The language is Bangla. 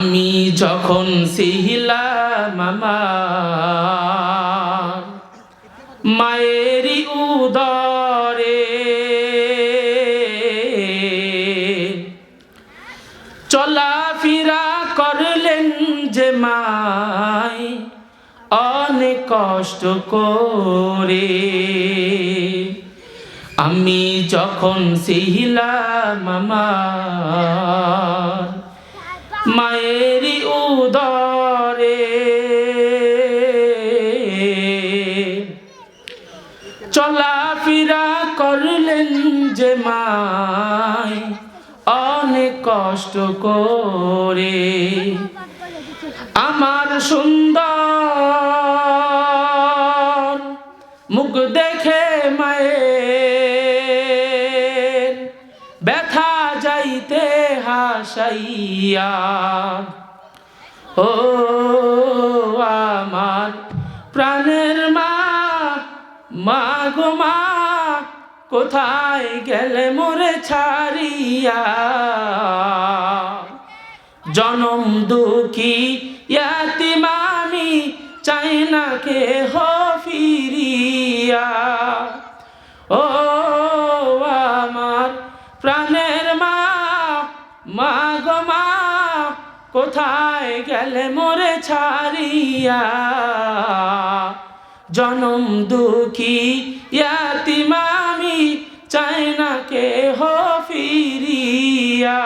আমি যখন ছিলাম আমার মায়েরই উদরে, চলাফেরা করলেন যে মায় অনেক কষ্ট করে। আমি যখন ছিলাম আমার মায়েরই উদরে, চলাফেরা করলেন যে মায় অনেক কষ্ট করে। আমার সুন্দর মুখ দেখে মায়ের ব্যথা যাইতে হাসাইয়া, ও আমার প্রাণের মা, মা গো মা, কোথায় গেলে মোরে ছাড়িয়া। জনম দুঃখী ইয়াতীম আমি, চাই না কেহ ফিরিয়া। ও আমার প্রাণের মা, মা গো মা, কোথায় গেলে মোরে ছাড়িয়া। জনম দুঃখী ইয়াতীম আমি, চাই না কেহ ফিরিয়া।